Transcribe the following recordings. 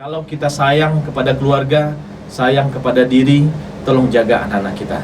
Kalau kita sayang kepada keluarga, sayang kepada diri, tolong jaga anak-anak kita.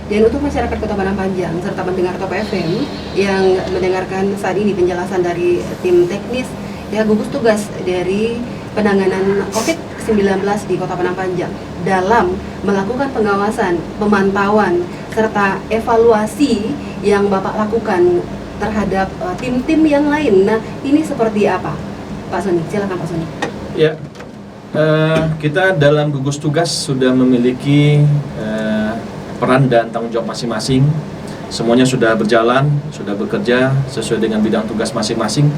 Dan untuk masyarakat Kota Padang Panjang serta pendengar Top FM yang mendengarkan saat ini penjelasan dari tim teknis ya gugus tugas dari penanganan COVID-19 di Kota Padang Panjang dalam melakukan pengawasan, pemantauan serta evaluasi yang Bapak lakukan terhadap tim-tim yang lain. Nah, ini seperti apa, Pak Sony? Silakan Pak Sony. Ya, kita dalam gugus tugas sudah memiliki peran dan tanggung jawab masing-masing. Semuanya sudah berjalan, sudah bekerja sesuai dengan bidang tugas masing-masing.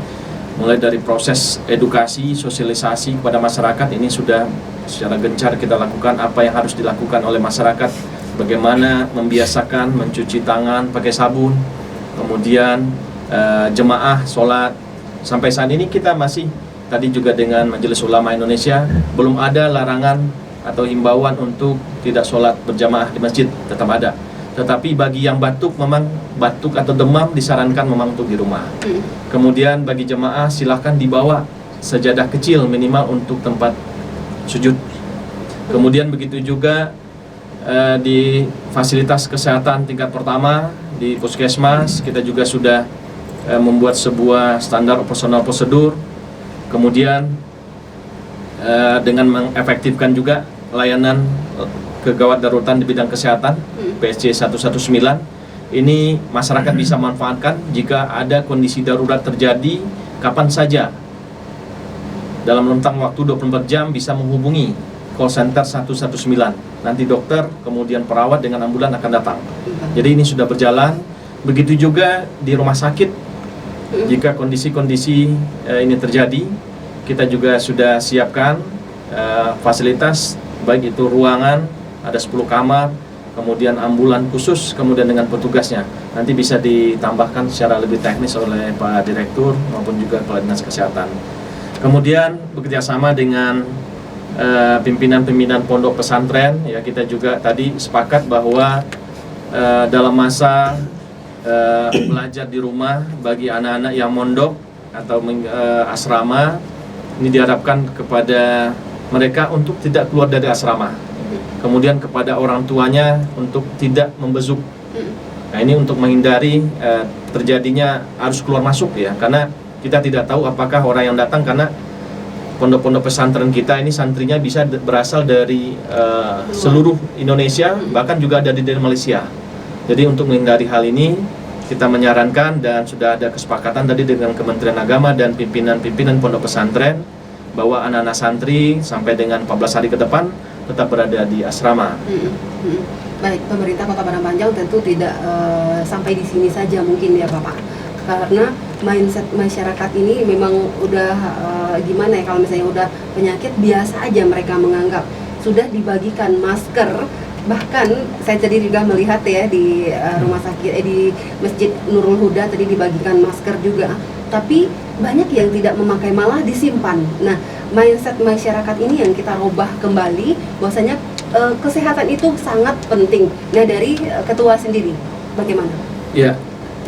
Mulai dari proses edukasi, sosialisasi kepada masyarakat ini sudah secara gencar kita lakukan apa yang harus dilakukan oleh masyarakat. Bagaimana membiasakan mencuci tangan pakai sabun, kemudian jemaah sholat. Sampai saat ini kita masih tadi juga dengan Majelis Ulama Indonesia belum ada larangan atau himbauan untuk tidak sholat berjamaah di masjid, tetap ada. Tetapi bagi yang batuk, memang batuk atau demam disarankan memang untuk di rumah. Kemudian bagi jemaah silahkan dibawa sajadah kecil minimal untuk tempat sujud. Kemudian begitu juga di fasilitas kesehatan tingkat pertama di puskesmas kita juga sudah membuat sebuah standar operasional prosedur. Kemudian dengan mengefektifkan juga layanan kegawat daruratan di bidang kesehatan PSC 119 ini masyarakat bisa manfaatkan jika ada kondisi darurat terjadi kapan saja dalam rentang waktu 24 jam bisa menghubungi call center 119. Nanti dokter kemudian perawat dengan ambulan akan datang. Jadi ini sudah berjalan. Begitu juga di rumah sakit jika kondisi-kondisi ini terjadi kita juga sudah siapkan fasilitas baik itu ruangan, ada 10 kamar, kemudian ambulan khusus, kemudian dengan petugasnya. Nanti bisa ditambahkan secara lebih teknis oleh Pak Direktur maupun juga Kepala Dinas Kesehatan. Kemudian bekerjasama dengan pimpinan-pimpinan pondok pesantren, ya kita juga tadi sepakat bahwa dalam masa belajar di rumah bagi anak-anak yang mondok atau asrama, ini diharapkan kepada mereka untuk tidak keluar dari asrama. Kemudian kepada orang tuanya untuk tidak membesuk. Nah ini untuk menghindari terjadinya arus keluar masuk ya, karena kita tidak tahu apakah orang yang datang, karena pondok-pondok pesantren kita ini santrinya bisa berasal dari seluruh Indonesia, bahkan juga ada di Malaysia. Jadi untuk menghindari hal ini kita menyarankan dan sudah ada kesepakatan tadi dengan Kementerian Agama dan pimpinan-pimpinan pondok pesantren bahwa anak-anak santri sampai dengan 14 hari ke depan tetap berada di asrama. Baik, pemerintah Kota Padang Panjang tentu tidak sampai di sini saja mungkin ya Bapak, karena mindset masyarakat ini memang udah gimana ya, kalau misalnya udah penyakit biasa aja mereka menganggap. Sudah dibagikan masker, bahkan saya tadi juga melihat ya di rumah sakit di Masjid Nurul Huda tadi dibagikan masker juga, tapi banyak yang tidak memakai, malah disimpan. Nah, mindset masyarakat ini yang kita rubah kembali, bahwasanya kesehatan itu sangat penting. Nah, dari ketua sendiri bagaimana? Ya,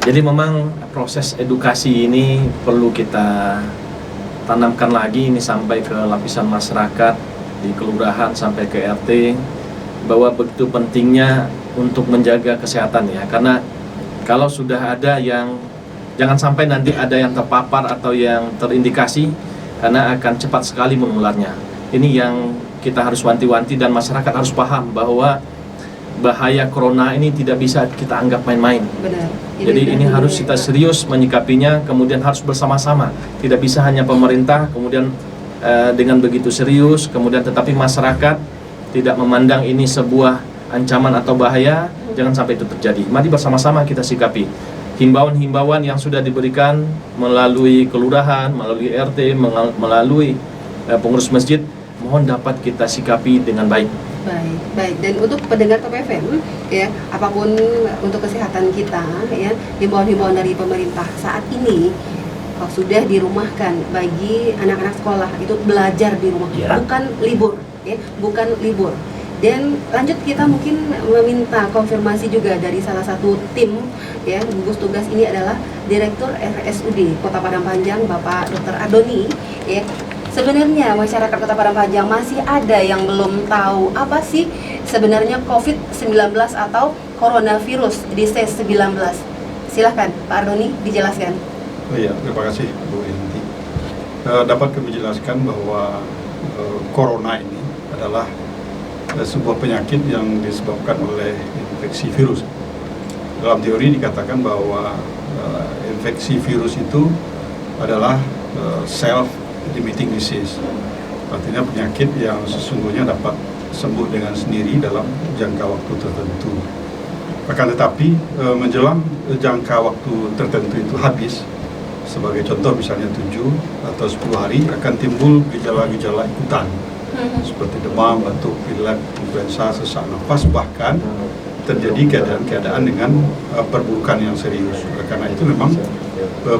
jadi memang proses edukasi ini perlu kita tanamkan lagi ini sampai ke lapisan masyarakat, di kelurahan sampai ke RT, bahwa begitu pentingnya untuk menjaga kesehatan ya. Karena kalau sudah ada yang, jangan sampai nanti ada yang terpapar atau yang terindikasi, karena akan cepat sekali menularnya. Ini yang kita harus wanti-wanti dan masyarakat harus paham bahwa bahaya corona ini tidak bisa kita anggap main-main. Benar. Jadi ini harus kita serius menyikapinya, kemudian harus bersama-sama. Tidak bisa hanya pemerintah, kemudian dengan begitu serius, kemudian tetapi masyarakat tidak memandang ini sebuah ancaman atau bahaya, jangan sampai itu terjadi. Mari bersama-sama kita sikapi. Himbauan-himbauan yang sudah diberikan melalui kelurahan, melalui RT, melalui pengurus masjid, mohon dapat kita sikapi dengan baik. Baik, baik. Dan untuk pendengar Top FM, ya, apapun untuk kesehatan kita, ya, himbauan-himbauan dari pemerintah saat ini sudah dirumahkan bagi anak-anak sekolah itu belajar di rumah, bukan libur, ya, bukan libur. Dan lanjut kita mungkin meminta konfirmasi juga dari salah satu tim, ya, gugus tugas ini adalah Direktur RSUD Kota Padang Panjang, Bapak Dr. Adoni, ya. Sebenarnya masyarakat Kota Padang Panjang masih ada yang belum tahu apa sih sebenarnya COVID-19 atau coronavirus disease 19. Silahkan Pak Ardoni dijelaskan. Oh iya, terima kasih Bu Yanti. Dapat kami jelaskan bahwa corona ini adalah sebuah penyakit yang disebabkan oleh infeksi virus. Dalam teori dikatakan bahwa infeksi virus itu adalah self-limiting disease, artinya penyakit yang sesungguhnya dapat sembuh dengan sendiri dalam jangka waktu tertentu. Akan tetapi menjelang jangka waktu tertentu itu habis, sebagai contoh misalnya 7 atau 10 hari akan timbul gejala-gejala ikutan seperti demam, batuk, pilek, influenza, sesak napas, bahkan terjadi keadaan-keadaan dengan perburukan yang serius. Karena itu memang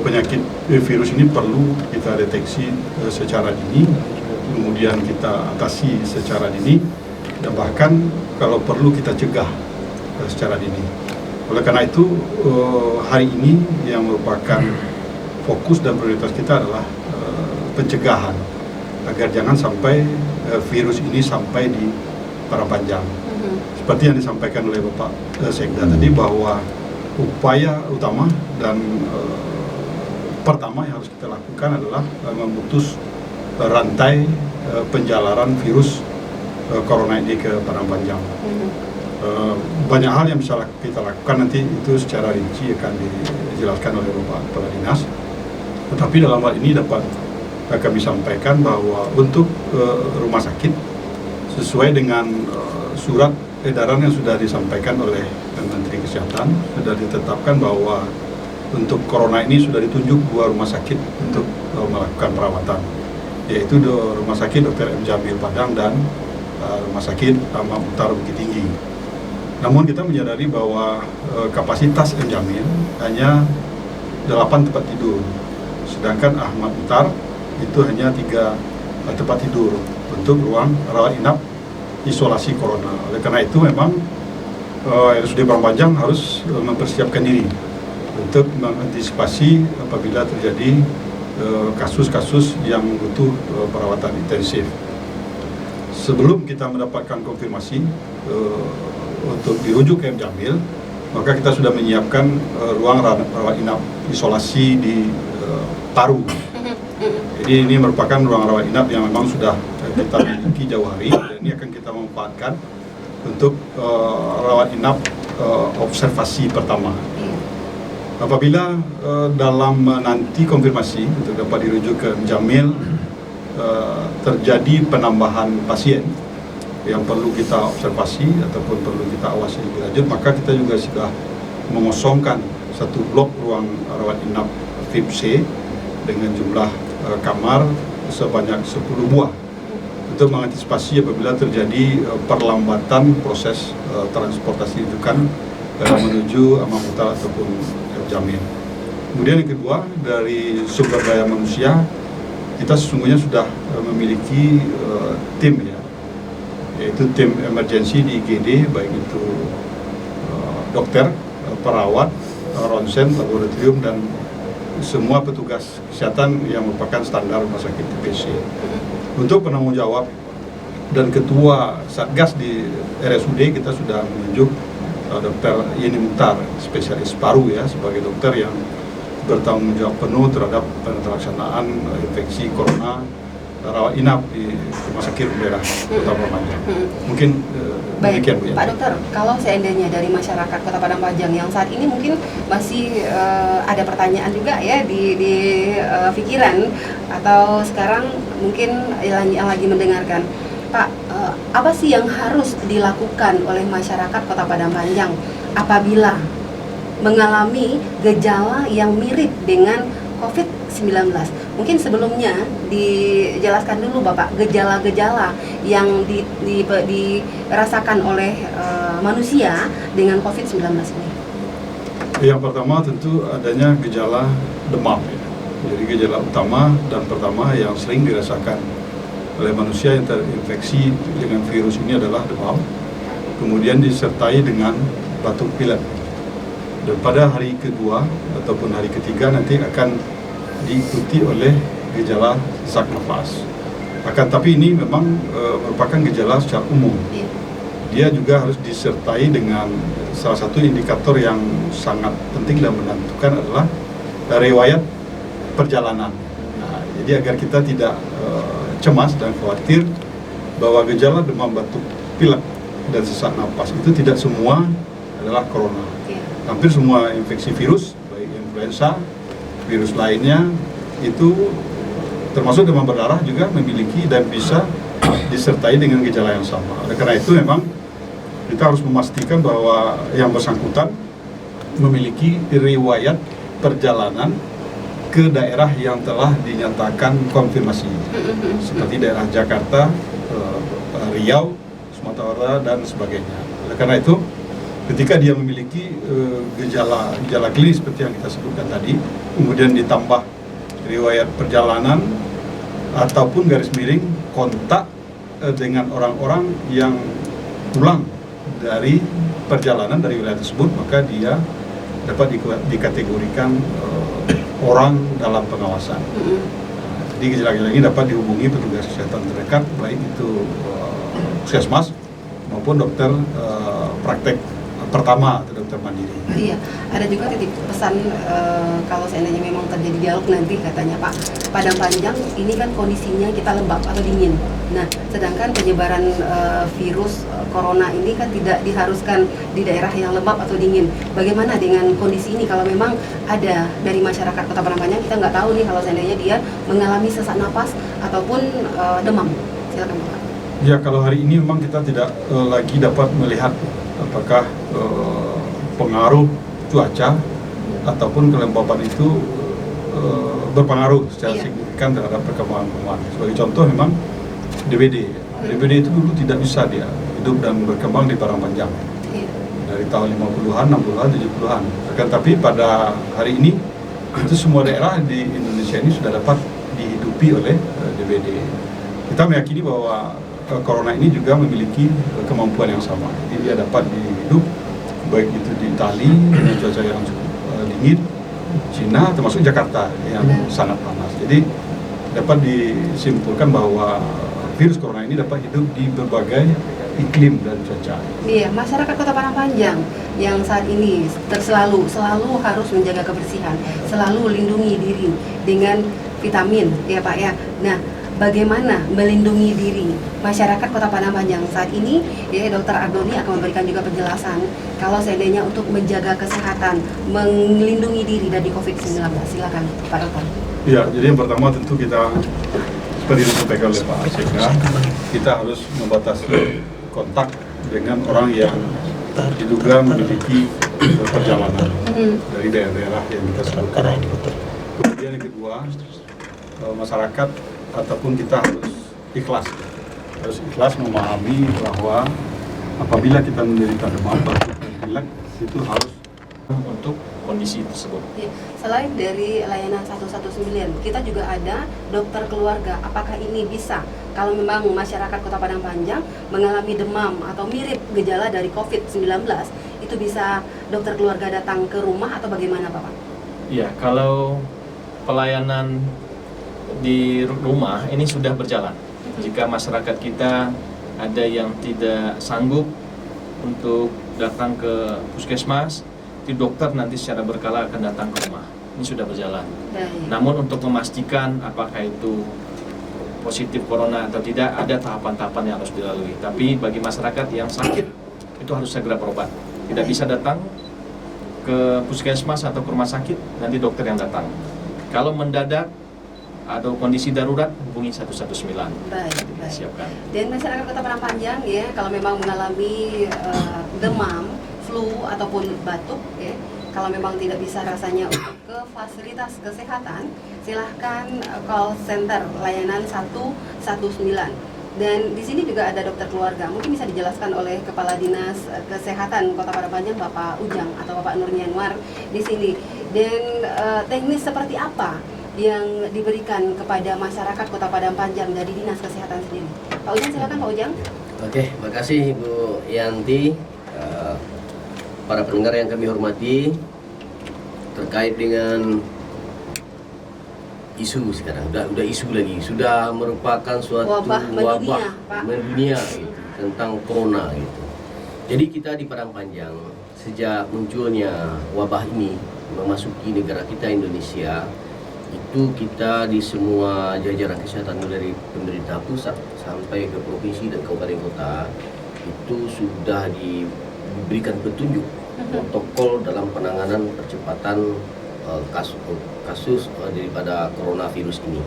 penyakit virus ini perlu kita deteksi secara dini, kemudian kita atasi secara dini, dan bahkan kalau perlu kita cegah secara dini. Oleh karena itu hari ini yang merupakan fokus dan prioritas kita adalah pencegahan agar jangan sampai virus ini sampai di Padang Panjang. Seperti yang disampaikan oleh Bapak Sekda tadi, bahwa upaya utama dan pertama yang harus kita lakukan adalah memutus rantai penjalaran virus corona ini ke Padang Panjang. Banyak hal yang bisa kita lakukan, nanti itu secara rinci akan dijelaskan oleh Bapak Kepala Dinas. Tetapi dalam hal ini dapat kami sampaikan bahwa untuk rumah sakit, sesuai dengan surat edaran yang sudah disampaikan oleh Menteri Kesehatan, sudah ditetapkan bahwa untuk corona ini sudah ditunjuk 2 rumah sakit untuk melakukan perawatan, yaitu Rumah Sakit Dr. M. Jamil Padang dan Rumah Sakit Ahmad Mukhtar Bukit Tinggi. Namun kita menyadari bahwa kapasitas M. Jamil hanya 8 tempat tidur, sedangkan Ahmad Mukhtar itu hanya 3 tempat tidur untuk ruang rawat inap isolasi corona. Oleh karena itu memang RSUD Padang Panjang harus mempersiapkan diri untuk mengantisipasi apabila terjadi kasus-kasus yang butuh perawatan intensif. Sebelum kita mendapatkan konfirmasi untuk dirujuk ke M. Jamil, maka kita sudah menyiapkan ruang rawat inap isolasi di Paru. Jadi ini merupakan ruang rawat inap yang memang sudah kita miliki jauh hari, dan ini akan kita manfaatkan untuk rawat inap observasi pertama. Apabila dalam nanti konfirmasi untuk dapat dirujuk ke Jamil terjadi penambahan pasien yang perlu kita observasi ataupun perlu kita awasi lebih lanjut, maka kita juga sudah mengosongkan satu blok ruang rawat inap VIP C dengan jumlah kamar sebanyak 10 buah untuk mengantisipasi apabila terjadi perlambatan proses transportasi rujukan menuju Ahmad Mukhtar ataupun Jamil. Kemudian yang kedua, dari sumber daya manusia, kita sesungguhnya sudah memiliki tim, ya, yaitu tim emergensi di IGD, baik itu dokter, perawat, ronsen, laboratorium, dan semua petugas kesehatan yang merupakan standar rumah sakit TPC. Untuk penanggung jawab dan ketua Satgas di RSUD, kita sudah menunjuk Dr. Yeni Mukhtar, spesialis paru, ya, sebagai dokter yang bertanggung jawab penuh terhadap pelaksanaan infeksi corona rawat inap di Rumah Sakit Daerah Kota Padang Panjang. Mungkin demikian, Bu. Pak Dokter, kalau seandainya dari masyarakat Kota Padang Panjang yang saat ini mungkin masih ada pertanyaan juga, ya, di pikiran atau sekarang mungkin yang lagi mendengarkan, Pak, apa sih yang harus dilakukan oleh masyarakat Kota Padang Panjang apabila mengalami gejala yang mirip dengan COVID-19? Mungkin sebelumnya dijelaskan dulu Bapak gejala-gejala yang dirasakan oleh manusia dengan COVID-19 ini. Yang pertama tentu adanya gejala demam ya. Jadi gejala utama dan pertama yang sering dirasakan oleh manusia yang terinfeksi dengan virus ini adalah demam. Kemudian disertai dengan batuk pilek. Dan pada hari kedua ataupun hari ketiga nanti akan diikuti oleh gejala sesak nafas. Tapi ini memang merupakan gejala secara umum. Dia juga harus disertai dengan salah satu indikator yang sangat penting dan menentukan adalah riwayat perjalanan. Nah, jadi agar kita tidak cemas dan khawatir bahwa gejala demam, batuk pilek dan sesak napas itu tidak semua adalah corona. Hampir semua infeksi virus, baik influenza, virus lainnya, itu termasuk demam berdarah juga memiliki dan bisa disertai dengan gejala yang sama. Oleh karena itu memang kita harus memastikan bahwa yang bersangkutan memiliki riwayat perjalanan ke daerah yang telah dinyatakan konfirmasi, seperti daerah Jakarta, Riau, Sumatera Utara, dan sebagainya. Oleh karena itu, ketika dia memiliki gejala klinis seperti yang kita sebutkan tadi, kemudian ditambah riwayat perjalanan ataupun garis miring kontak dengan orang-orang yang pulang dari perjalanan dari wilayah tersebut, maka dia dapat dikategorikan orang dalam pengawasan. Jadi gejala-gejala ini dapat dihubungi petugas kesehatan terdekat, baik itu puskesmas maupun dokter praktek pertama atau dokter mandiri. Iya, ada juga titip pesan kalau seandainya memang terjadi dialog nanti katanya Pak, Padang Panjang ini kan kondisinya kita lembab atau dingin. Nah, sedangkan penyebaran virus corona ini kan tidak diharuskan di daerah yang lembab atau dingin. Bagaimana dengan kondisi ini kalau memang ada dari masyarakat Kota Padang Panjang, kita nggak tahu nih kalau seandainya dia mengalami sesak napas ataupun demam. Silakan Pak. Ya, kalau hari ini memang kita tidak lagi dapat melihat apakah pengaruh cuaca ataupun kelembapan itu berpengaruh secara signifikan terhadap perkembangan kuman. Sebagai contoh memang DBD itu dulu tidak bisa dia hidup dan berkembang di Padang Panjang dari tahun 50-an, 60-an, 70-an. Tapi pada hari ini itu semua daerah di Indonesia ini sudah dapat dihidupi oleh DBD. Kita meyakini bahwa corona ini juga memiliki kemampuan yang sama. Jadi dia dapat hidup baik itu di Itali dengan cuaca yang cukup dingin, Cina termasuk Jakarta yang sangat panas. Jadi dapat disimpulkan bahwa virus corona ini dapat hidup di berbagai iklim dan cuaca. Iya, masyarakat Kota Padang Panjang yang saat ini selalu harus menjaga kebersihan, selalu lindungi diri dengan vitamin, ya Pak ya. Nah, bagaimana melindungi diri masyarakat Kota Padang Panjang saat ini? Ya, Dr. Ardoni akan memberikan juga penjelasan kalau seandainya untuk menjaga kesehatan, melindungi diri dari COVID-19. Silakan Pak Dr. Ya, jadi yang pertama tentu kita seperti disampaikan oleh Pak Aseka, kita harus membatasi kontak dengan orang yang diduga memiliki perjalanan dari daerah-daerah yang kita sebutkan. Kemudian yang kedua, masyarakat ataupun kita harus ikhlas memahami bahwa apabila kita menderita demam, batuk, dan pilek itu harus untuk kondisi tersebut. Ya, selain dari layanan 119, kita juga ada dokter keluarga. Apakah ini bisa kalau memang masyarakat Kota Padang Panjang mengalami demam atau mirip gejala dari COVID-19, itu bisa dokter keluarga datang ke rumah atau bagaimana Bapak? Ya, kalau pelayanan di rumah ini sudah berjalan. Jika masyarakat kita ada yang tidak sanggup untuk datang ke puskesmas, di dokter nanti secara berkala akan datang ke rumah. Ini sudah berjalan. Namun untuk memastikan apakah itu positif corona atau tidak, ada tahapan-tahapan yang harus dilalui. Tapi bagi masyarakat yang sakit itu harus segera berobat. Tidak bisa datang ke puskesmas atau ke rumah sakit, nanti dokter yang datang. Kalau mendadak atau kondisi darurat, hubungi 119. Baik. Siapkan. Dan masyarakat Kota Padang Panjang ya, kalau memang mengalami demam, flu ataupun batuk ya, Kalau memang tidak bisa rasanya untuk ke fasilitas kesehatan, silahkan call center layanan 119. Dan di sini juga ada dokter keluarga. Mungkin bisa dijelaskan oleh Kepala Dinas Kesehatan Kota Padang Panjang, Bapak Ujang atau Bapak Nurni Anwar di sini. Dan teknis seperti apa yang diberikan kepada masyarakat Kota Padang Panjang dari Dinas Kesehatan sendiri? Pak Ujang, silakan Pak Ujang. Oke, makasih Bu Yanti. Para pendengar yang kami hormati, terkait dengan isu sekarang, udah isu lagi, sudah merupakan suatu wabah mendunia gitu, tentang corona gitu. Jadi kita di Padang Panjang sejak munculnya wabah ini memasuki negara kita Indonesia, itu kita di semua jajaran kesehatan dari pemerintah pusat sampai ke provinsi dan kabupaten kota itu sudah diberikan petunjuk protokol dalam penanganan percepatan kasus daripada coronavirus ini.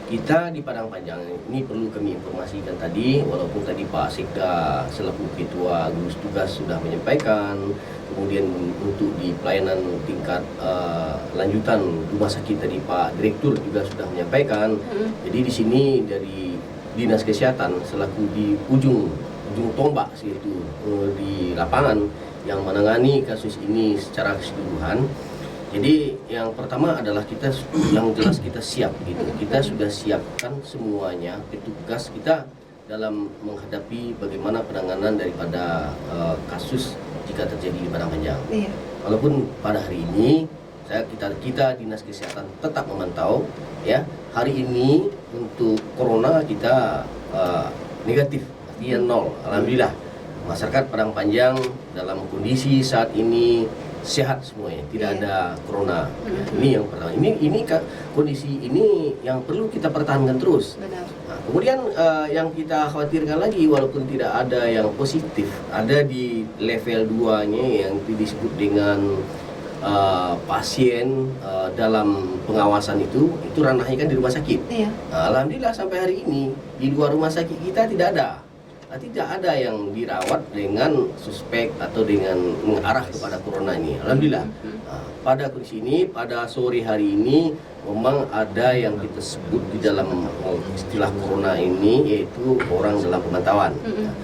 Kita di Padang Panjang ini perlu kami informasikan tadi, walaupun tadi Pak Sekda selaku Ketua Gugus Tugas sudah menyampaikan, kemudian untuk di pelayanan tingkat lanjutan rumah sakit tadi Pak Direktur juga sudah menyampaikan. Jadi di sini dari Dinas Kesehatan selaku di ujung tombak yaitu di lapangan yang menangani kasus ini secara keseluruhan. Jadi yang pertama adalah kita yang jelas kita siap gitu. Kita sudah siapkan semuanya petugas kita dalam menghadapi bagaimana penanganan daripada kasus jika terjadi di Padang Panjang. Iya. Walaupun pada hari ini kita Dinas Kesehatan tetap memantau ya. Hari ini untuk corona kita negatif, artinya nol. Alhamdulillah. Masyarakat Padang Panjang dalam kondisi saat ini sehat semuanya, tidak ada corona. Ini yang pertama. Ini kondisi ini yang perlu kita pertahankan terus. Benar. Nah, kemudian yang kita khawatirkan lagi, walaupun tidak ada yang positif, ada di level 2-nya yang disebut dengan pasien dalam pengawasan itu ranahnya kan di rumah sakit. Iya. Nah, alhamdulillah sampai hari ini di 2 rumah sakit kita tidak ada yang dirawat dengan suspek atau dengan mengarah kepada corona ini. Alhamdulillah. Nah, pada kondisi ini, pada sore hari ini memang ada yang kita sebut di dalam istilah corona ini yaitu orang dalam pemantauan.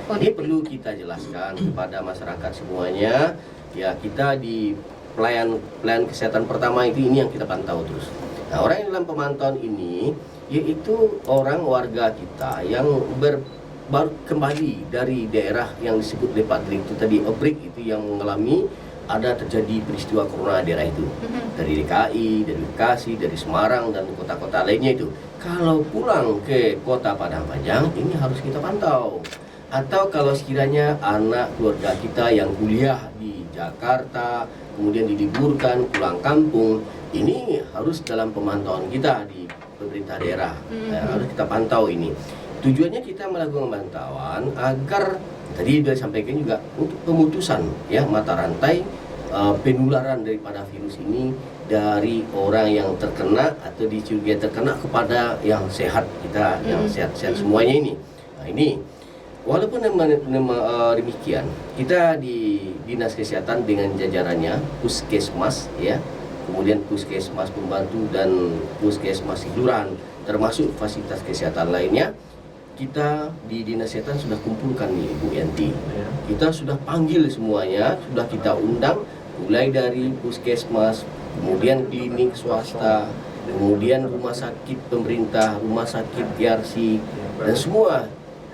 Nah, ini perlu kita jelaskan kepada masyarakat semuanya. Ya, kita di pelayan kesehatan pertama ini yang kita pantau terus. Nah, orang yang dalam pemantauan ini yaitu orang warga kita yang baru kembali dari daerah yang disebut oleh Pak Direktur tadi, outbreak itu yang mengalami ada terjadi peristiwa corona daerah itu dari DKI, dari Bekasi, dari Semarang dan kota-kota lainnya itu. Kalau pulang ke Kota Padang Panjang ini harus kita pantau. Atau kalau sekiranya anak keluarga kita yang kuliah di Jakarta kemudian diliburkan pulang kampung, ini harus dalam pemantauan kita di pemerintah daerah. Harus kita pantau ini. Tujuannya kita melakukan pemantauan agar tadi sudah disampaikan juga untuk pemutusan ya mata rantai penularan daripada virus ini dari orang yang terkena atau dicurigai terkena kepada yang sehat kita, yang sehat-sehat semuanya ini. Nah, ini walaupun demikian kita di Dinas Kesehatan dengan jajarannya Puskesmas ya, kemudian Puskesmas pembantu dan Puskesmas kelurahan termasuk fasilitas kesehatan lainnya. Kita di Dinas Kesehatan sudah kumpulkan nih Bu Yanti. Kita sudah panggil semuanya, sudah kita undang mulai dari puskesmas, kemudian klinik swasta, kemudian rumah sakit pemerintah, rumah sakit GRC, dan semua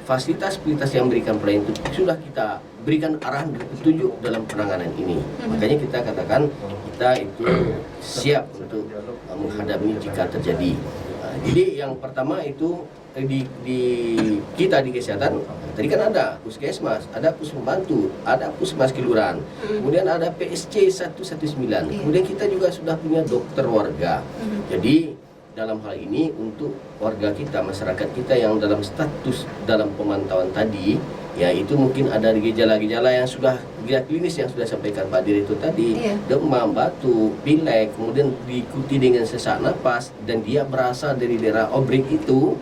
fasilitas-fasilitas yang memberikan pelayanan itu sudah kita berikan arahan dan petunjuk dalam penanganan ini. Makanya kita katakan kita itu siap untuk menghadapi jika terjadi. Jadi yang pertama itu di kita di kesehatan tadi kan ada puskesmas, ada puspembantu, ada puskesmas kelurahan, kemudian ada PSC 119, kemudian kita juga sudah punya dokter warga. Jadi dalam hal ini untuk warga kita, masyarakat kita yang dalam status dalam pemantauan tadi, ya itu mungkin ada gejala-gejala yang sudah gejala klinis yang sudah sampaikan Pak Direktur tadi, demam, batuk, pilek, kemudian diikuti dengan sesak napas dan dia berasal dari daerah outbreak itu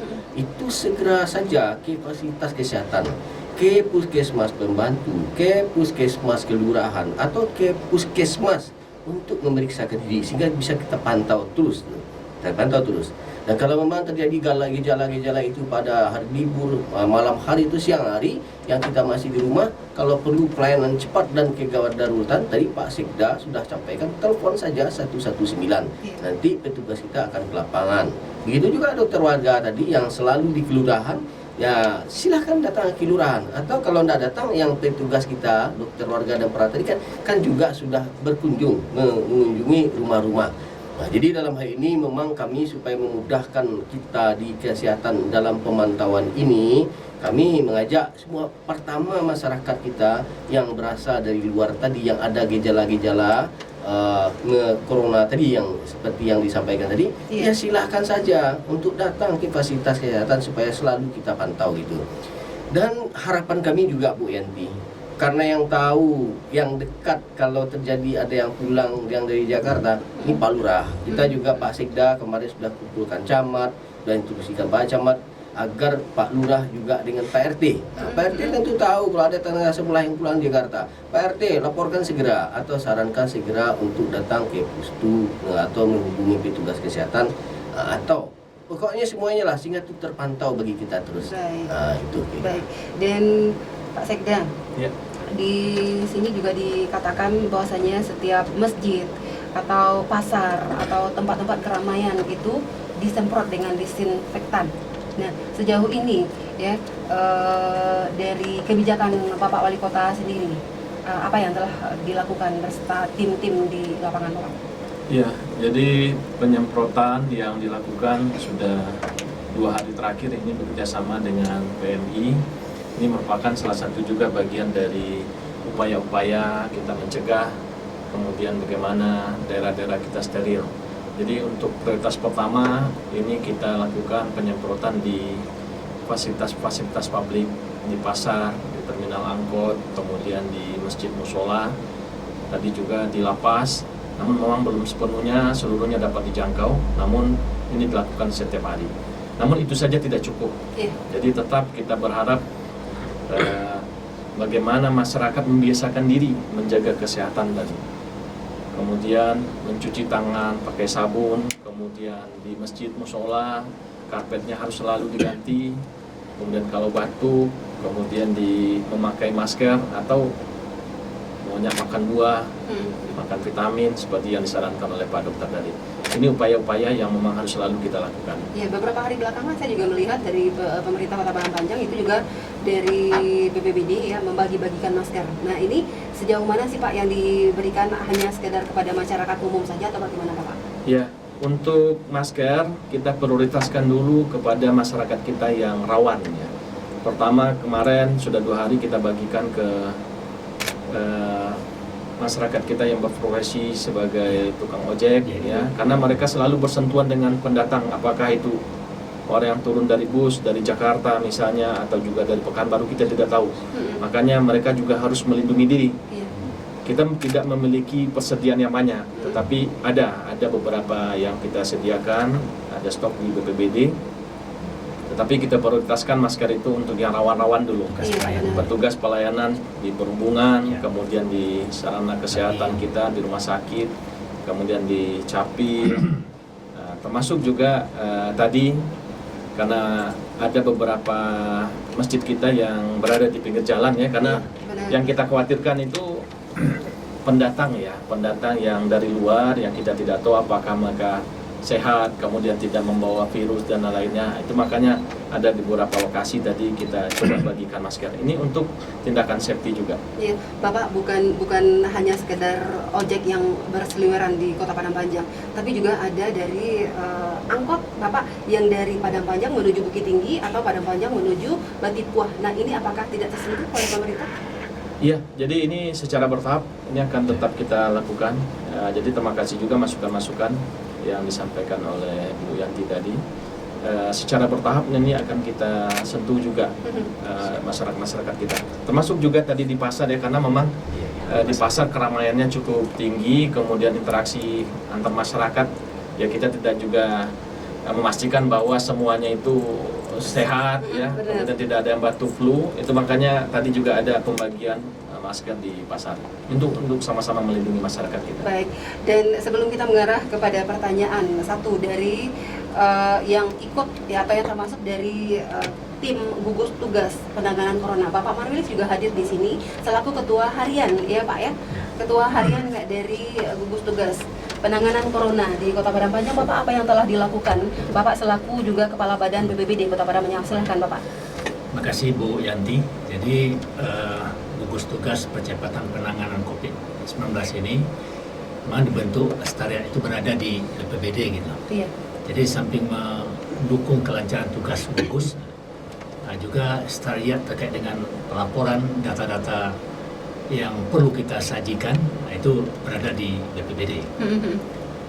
segera saja ke fasilitas kesehatan, ke puskesmas pembantu, ke puskesmas kelurahan atau ke puskesmas untuk memeriksakan diri sehingga bisa kita pantau terus. Dan kalau memang terjadi gejala-gejala itu pada hari libur, malam hari itu siang hari yang kita masih di rumah, kalau perlu pelayanan cepat dan kegawat daruratan, tadi Pak Sekda sudah sampaikan, telepon saja 119. Nanti petugas kita akan ke lapangan. Begitu juga dokter warga tadi yang selalu di kelurahan, ya silahkan datang ke kelurahan. Atau kalau tidak datang, yang petugas kita, dokter warga dan perawat tadi kan juga sudah berkunjung mengunjungi rumah-rumah. Nah, jadi dalam hal ini memang kami supaya memudahkan kita di kesehatan dalam pemantauan ini, kami mengajak semua pertama masyarakat kita yang berasal dari luar tadi yang ada gejala-gejala corona tadi yang seperti yang disampaikan tadi, ya silahkan saja untuk datang ke fasilitas kesehatan supaya selalu kita pantau gitu. Dan harapan kami juga Bu Yanti, karena yang tahu, yang dekat kalau terjadi ada yang pulang yang dari Jakarta, ini Pak Lurah. Kita juga Pak Sekda kemarin sudah kumpulkan camat dan instruksikan Pak Camat agar Pak Lurah juga dengan Pak RT. Nah, Pak RT tentu tahu kalau ada tenaga sebelah yang pulang Jakarta. Pak RT laporkan segera atau sarankan segera untuk datang ke pustu atau menghubungi petugas kesehatan atau pokoknya semuanya lah sehingga itu terpantau bagi kita terus. Baik. Nah, itu. Baik. Dan Pak Sekda, Ya. di sini juga dikatakan bahwasanya setiap masjid atau pasar atau tempat-tempat keramaian itu disemprot dengan disinfektan. Nah, sejauh ini ya dari kebijakan Bapak Wali Kota sendiri, apa yang telah dilakukan beserta tim-tim di lapangan Bapak? Ya, jadi penyemprotan yang dilakukan sudah 2 hari terakhir ini bekerjasama dengan PMI. Ini merupakan salah satu juga bagian dari upaya-upaya kita mencegah, kemudian bagaimana daerah-daerah kita steril. Jadi untuk prioritas pertama ini kita lakukan penyemprotan di fasilitas-fasilitas publik, di pasar, di terminal angkot, kemudian di masjid musola, tadi juga di lapas. Namun memang belum sepenuhnya seluruhnya dapat dijangkau, namun ini dilakukan setiap hari. Namun itu saja tidak cukup. Jadi tetap kita berharap bagaimana masyarakat membiasakan diri menjaga kesehatan tadi. Kemudian mencuci tangan pakai sabun, kemudian di masjid musola karpetnya harus selalu diganti. Kemudian kalau batuk, kemudian memakai masker atau maunya makan buah, makan vitamin seperti yang disarankan oleh Pak Dokter tadi. Ini upaya-upaya yang memang harus selalu kita lakukan. Ya, beberapa hari belakangan saya juga melihat dari pemerintah Kota Panjang itu juga dari BPBD ya membagi-bagikan masker. Nah, ini sejauh mana sih Pak yang diberikan hanya sekedar kepada masyarakat umum saja atau bagaimana Pak? Ya, untuk masker kita prioritaskan dulu kepada masyarakat kita yang rawan ya. Pertama kemarin sudah 2 hari kita bagikan ke masyarakat kita yang berprofesi sebagai tukang ojek ya, karena mereka selalu bersentuhan dengan pendatang, apakah itu orang yang turun dari bus dari Jakarta misalnya atau juga dari Pekanbaru, kita tidak tahu. Makanya mereka juga harus melindungi diri. Kita tidak memiliki persediaan yang banyak, tetapi ada beberapa yang kita sediakan, ada stok di BPBD. Tetapi kita prioritaskan masker itu untuk yang rawan-rawan dulu. Petugas pelayanan di perhubungan, kemudian di sarana kesehatan kita di rumah sakit, kemudian di Capil, termasuk juga tadi karena ada beberapa masjid kita yang berada di pinggir jalan ya, karena yang kita khawatirkan itu pendatang yang dari luar yang kita tidak tahu apakah mereka sehat, kemudian tidak membawa virus dan lainnya. Itu makanya ada di beberapa lokasi tadi kita coba bagikan masker. Ini untuk tindakan safety juga. Iya, Bapak bukan hanya sekedar ojek yang berseliweran di Kota Padang Panjang, tapi juga ada dari angkot Bapak yang dari Padang Panjang menuju Bukit Tinggi atau Padang Panjang menuju Batipuah. Nah, ini apakah tidak tersentuh oleh pemerintah? Iya, jadi ini secara bertahap ini akan tetap kita lakukan. Jadi terima kasih juga masukan-masukan yang disampaikan oleh Bu Yanti tadi. Secara bertahap ini akan kita sentuh juga masyarakat kita. Termasuk juga tadi di pasar ya, karena memang di pasar keramaiannya cukup tinggi, kemudian interaksi antar masyarakat ya, kita tidak juga memastikan bahwa semuanya itu sehat ya, Benar. kemudian tidak ada yang batuk flu. Itu makanya tadi juga ada pembagian masker di pasar untuk sama-sama melindungi masyarakat kita. Baik, dan sebelum kita mengarah kepada pertanyaan satu dari yang ikut ya atau yang termasuk dari tim gugus tugas penanganan corona, Bapak Marwilis juga hadir di sini selaku ketua harian ya Pak ya, ketua harian dari gugus tugas penanganan corona di Kota Padang Panjang. Bapak, apa yang telah dilakukan Bapak selaku juga kepala badan BPBD Kota Padang Panjang? Silahkan Bapak. Makasih Bu Yanti. Jadi gugus tugas percepatan penanganan COVID-19 ini memang dibentuk sekretariat itu berada di BPBD gitu. Iya. Jadi samping mendukung kelancaran tugas gugus, juga sekretariat terkait dengan pelaporan data-data yang perlu kita sajikan, itu berada di BPBD.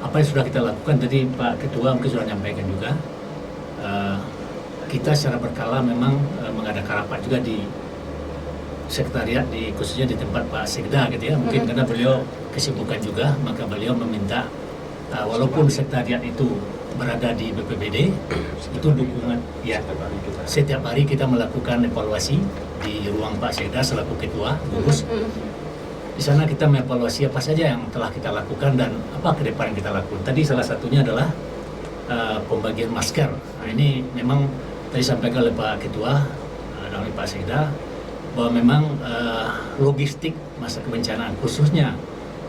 Apa yang sudah kita lakukan tadi Pak Ketua mungkin sudah menyampaikan juga, kita secara berkala memang mengadakan rapat juga di sekretariat, khususnya di tempat Pak Sekda gitu ya. Mungkin karena beliau kesibukan juga, maka beliau meminta walaupun sekretariat itu berada di BPBD, itu dukungan ya. Setiap hari kita melakukan evaluasi di ruang Pak Sekda selaku ketua gugus. Di sana kita mengevaluasi apa saja yang telah kita lakukan dan apa ke depan yang kita lakukan. Tadi salah satunya adalah pembagian masker. Nah, ini memang tadi sampaikan oleh Pak Ketua dan oleh Pak Sekda bahwa memang logistik masa kebencanaan khususnya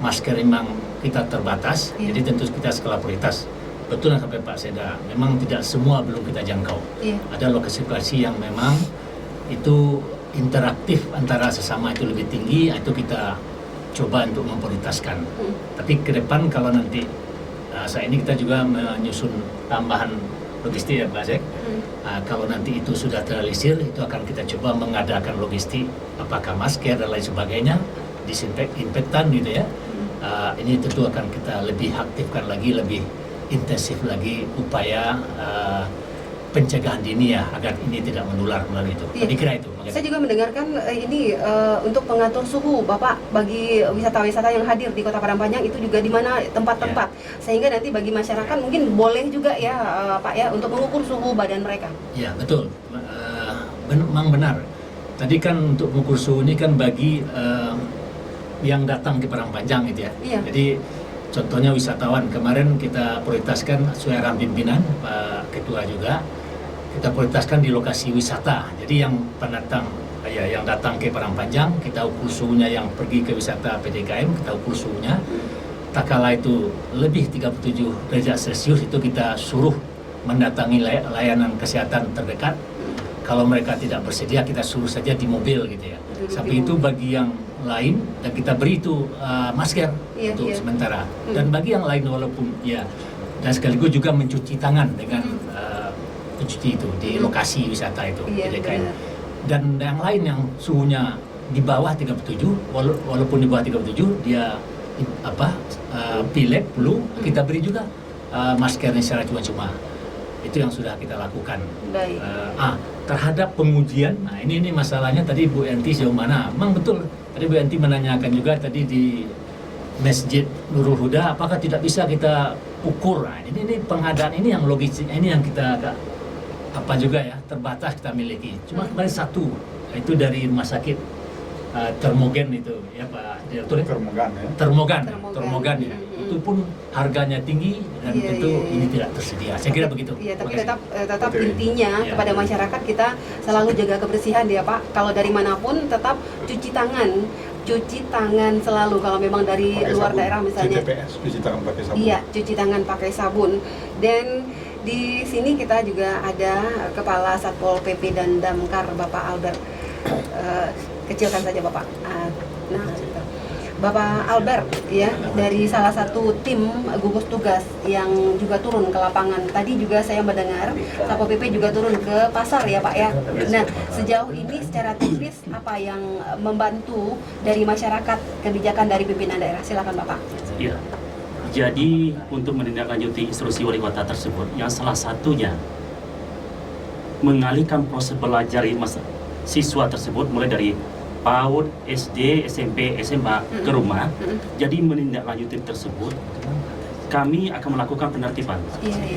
masker memang kita terbatas, jadi tentu kita skala prioritas. Betul yang sampai Pak Sekda, memang tidak semua belum kita jangkau. Ada lokasi-lokasi yang memang itu interaktif antara sesama itu lebih tinggi, itu kita coba untuk memprioritaskan. Tapi ke depan kalau nanti saat ini kita juga menyusun tambahan logistik ya Pak Sek. Kalau nanti itu sudah terrealisir, itu akan kita coba mengadakan logistik, apakah masker dan lain sebagainya, disinfektan gitu ya. Ini tentu akan kita lebih aktifkan lagi, lebih intensif lagi upaya pencegahan dini ya, agar ini tidak menular melalui itu. Iya. Dikira itu. Saya juga mendengarkan ini untuk pengatur suhu Bapak bagi wisata-wisata yang hadir di Kota Padang Panjang itu juga di mana tempat-tempat sehingga nanti bagi masyarakat mungkin boleh juga ya Pak ya untuk mengukur suhu badan mereka. Ya betul, memang benar. Tadi kan untuk mengukur suhu ini kan bagi yang datang ke Padang Panjang gitu ya. Iya. Jadi contohnya wisatawan kemarin kita prioritaskan sesuai arahan pimpinan Pak Ketua juga. Kita prioritaskan di lokasi wisata. Jadi yang pendatang yang datang ke Padang Panjang, kita ukur suhunya, yang pergi ke wisata PDKM, kita ukur suhunya. Tak kala itu lebih 37 derajat Celcius, itu kita suruh mendatangi layanan kesehatan terdekat. Kalau mereka tidak bersedia, kita suruh saja di mobil gitu ya. Sampai itu bagi yang lain, dan kita beri itu masker untuk sementara. Dan bagi yang lain walaupun ya, dan sekaligus juga mencuci tangan dengan pencuci itu di lokasi wisata itu PDKM. Dan yang lain yang suhunya di bawah 37, walaupun di bawah 37 dia pilek, flu, kita beri juga maskernya secara cuma-cuma. Itu yang sudah kita lakukan. Baik. Terhadap pengujian, nah ini masalahnya tadi Bu Yanti sejauh mana? Memang betul, tadi Bu Yanti menanyakan juga tadi di Masjid Nurul Huda, apakah tidak bisa kita ukur? Nah, ini pengadaan ini yang logistik, ini yang kita juga ya, terbatas kita miliki. Cuma kemarin satu, itu dari rumah sakit Termogen itu ya Pak Direktur. Termogan ya. Itu pun harganya tinggi dan tentu ini tidak tersedia. Saya kira begitu. Iya, tapi tetap intinya kepada masyarakat kita selalu jaga kebersihan ya Pak. Kalau dari manapun tetap cuci tangan selalu kalau memang dari luar daerah misalnya. Cuci tangan pakai sabun. Iya, cuci tangan pakai sabun. Dan di sini kita juga ada Kepala Satpol PP dan Damkar Bapak Albert. Kecilkan saja Bapak. Nah, Bapak Albert ya, dari salah satu tim gugus tugas yang juga turun ke lapangan. Tadi juga saya mendengar Satpol PP juga turun ke pasar ya Pak ya. Nah, sejauh ini secara teknis apa yang membantu dari masyarakat kebijakan dari pimpinan daerah? Silakan Bapak. Iya. Jadi untuk menindaklanjuti instruksi wali kota tersebut, yang salah satunya mengalihkan proses belajar siswa tersebut mulai dari PAUD, SD, SMP, SMA ke rumah. Jadi menindaklanjuti tersebut, kami akan melakukan penertiban.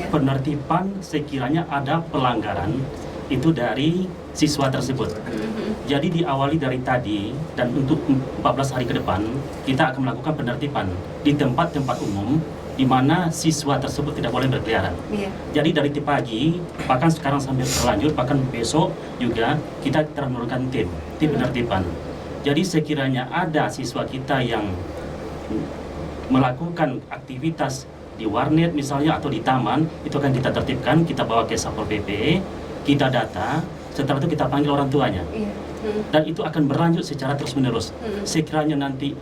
Penertiban sekiranya ada pelanggaran itu dari siswa tersebut. Jadi diawali dari tadi dan untuk 14 hari ke depan kita akan melakukan penertiban di tempat-tempat umum di mana siswa tersebut tidak boleh berkeliaran. Iya. Jadi dari pagi, bahkan sekarang sambil berlanjut, bahkan besok juga kita telah menurunkan tim penertiban. Jadi sekiranya ada siswa kita yang melakukan aktivitas di warnet misalnya atau di taman, itu akan kita tertibkan, kita bawa ke Satpol PP, kita data, setelah itu kita panggil orang tuanya. Iya. Dan itu akan berlanjut secara terus-menerus. Sekiranya nanti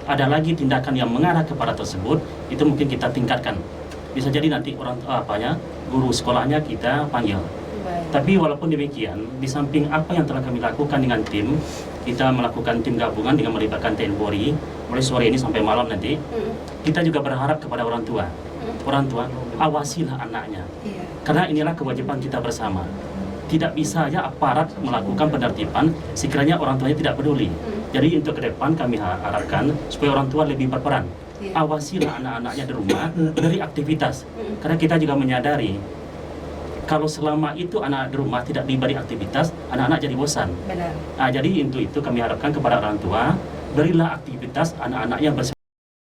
ada lagi tindakan yang mengarah kepada tersebut, itu mungkin kita tingkatkan. Bisa jadi nanti orang guru sekolahnya kita panggil. Baik. Tapi walaupun demikian, di samping apa yang telah kami lakukan dengan tim, kita melakukan tim gabungan dengan melibatkan TNI Polri, mulai sore ini sampai malam nanti, kita juga berharap kepada orang tua. Orang tua, awasilah anaknya. Iya. Karena inilah kewajiban kita bersama. Tidak bisa ya aparat melakukan penertiban sekiranya orang tuanya tidak peduli. Jadi untuk ke depan kami harapkan supaya orang tua lebih berperan. Iya. Awasilah anak-anaknya di rumah dari aktivitas. Karena kita juga menyadari kalau selama itu anak di rumah tidak diberi aktivitas, anak-anak jadi bosan. Benar. Jadi untuk itu kami harapkan kepada orang tua, berilah aktivitas anak-anak yang